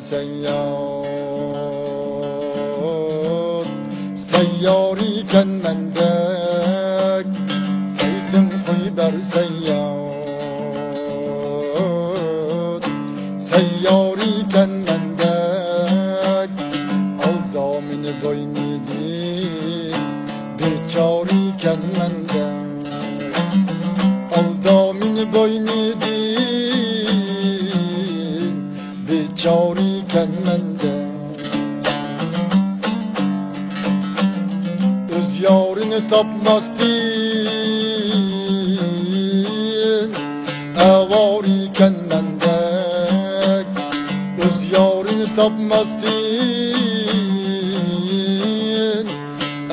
seyyar Seyyar iken mendek Zeytin huyber seyyar Seyyar iken mendek Aldamını boynidi Biçar iken mendek Aldamını boynidi Biçar iken mendek Öz yarını tapmazdin Evar iken mendek Öz yarını tapmazdin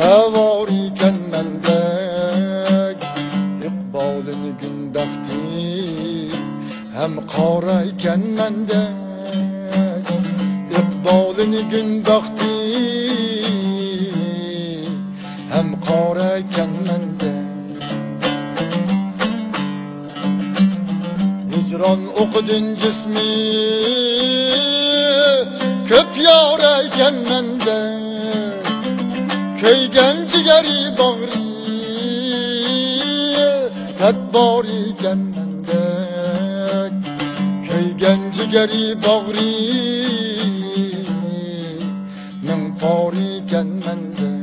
Evar iken mendek İkbalını gün baktın Hem kara iken mendek İkbalını gün baktın Hem kara iken mendek Hicran okudun cismi Köp yara iken mendek Köygen cigeri bağrı Sedbar iken mendek Köygen cigeri bağrı Min par iken mendek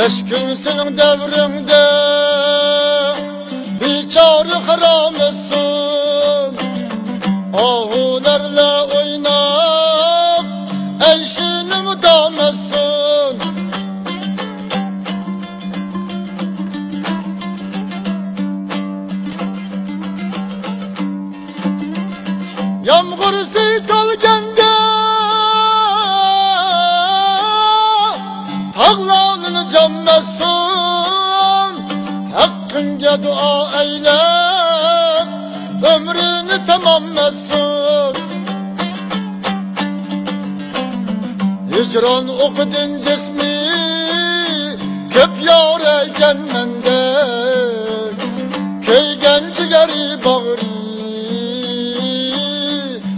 Beş gün senin devrinde Biçare haramısın Ahulerle oynap Eşini müdamısın Yağmur kalgende Tağlarını canlasın Hakkınca dua eyle Ömrünü tamamlasın Hicran okudun cismi Köp yar iken mendek Köygen cigeri bağrı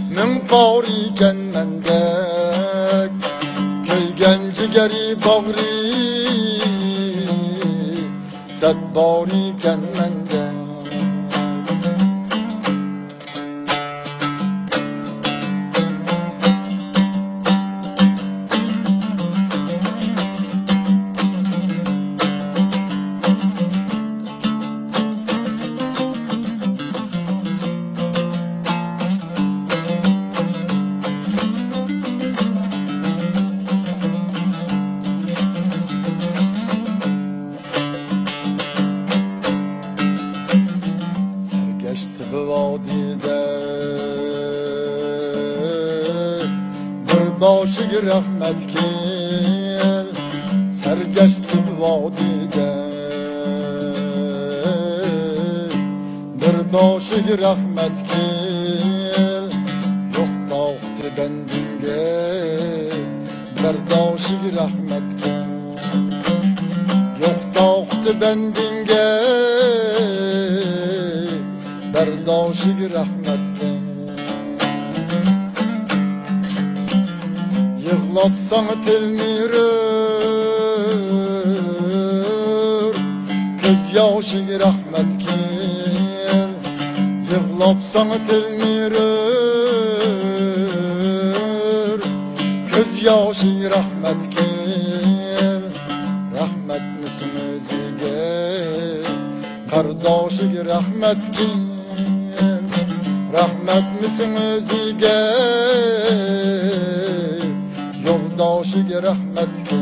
Min par iken mendek Köygen cigeri bağrı Sedbar iken mendek Sergeçti bu vadide Bir başık rahmet kel Sergeçti bu vadide Bir başık rahmet kel Yok dağıttı bendimge Bir başık rahmet kel Yok dağıttı bendimge Berdaşık rahmetke Yığlapsan tilmirir Göz yaşık rahmetke Yığlapsan tilmirir Göz yaşık rahmetke Rahmet misin özüge Kardeşik rahmetke Rahmet misin özüge Yoldaşık rahmetke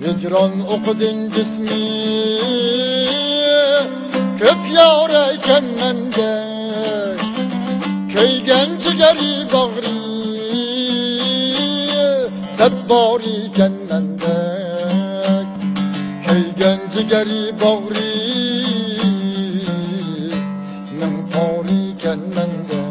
Hicran okudun cismi köp yar eken mende köygen cigeri bağrı set bar iken mende köygen cigeri bağrı min par iken mende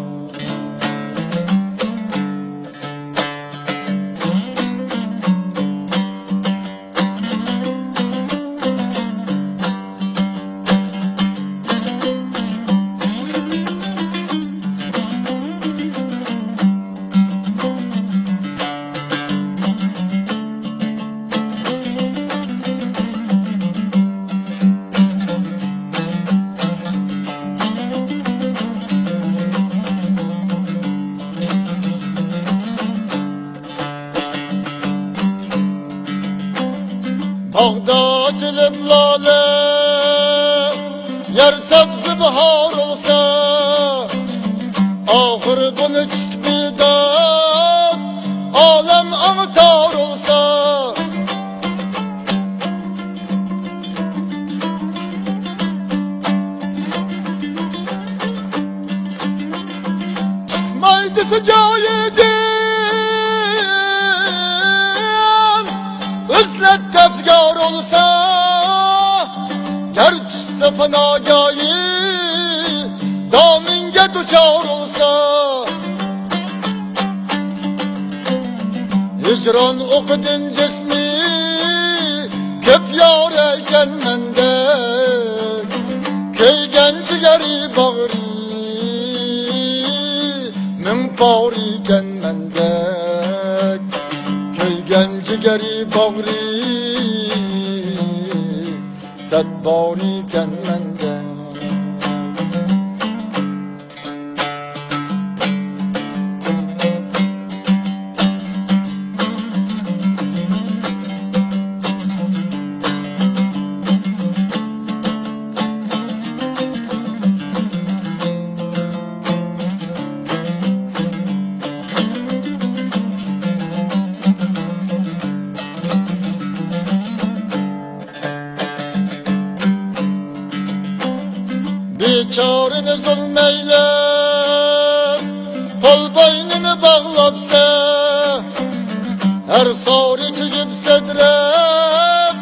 Bağda açılıp lale yer sebzi bahar olsa ahır bunu çıtbidat alem ağıtar olsa çıkmaydı sıcağıydı Üzlet tefkar olsa Ger çıksa fenagayı Daminge duçar olsa Hicran okudun cismi Köp yar eken mende Köygen cigeri bağrı Min par iken mende Köygen cigeri bağrı Set bar iken mende Biçarını zulmeyle Kol boynunu bağlapsa Her sarı çıkıp sedrep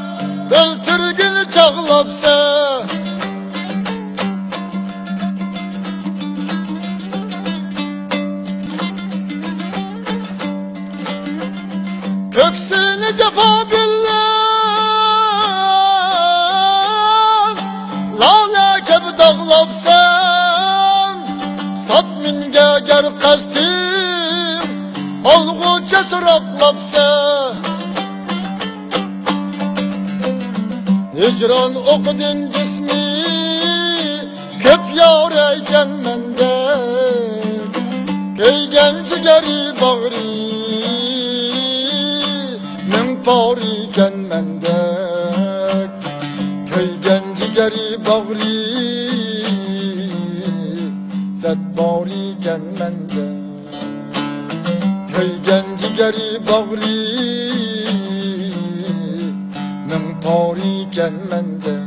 Öldürgünü çağlapsa Köksünü cefa billah Lale keb dağlapsan Sat minge ger kastim Olgu cesur aklapsa Hicran okudun cismi Köp yar eken mende Köygen cigeri bağrı Min par iken mende Köygen cigeri bağrı Set bar iken mende Köygen cigeri bağrı Min par iken mende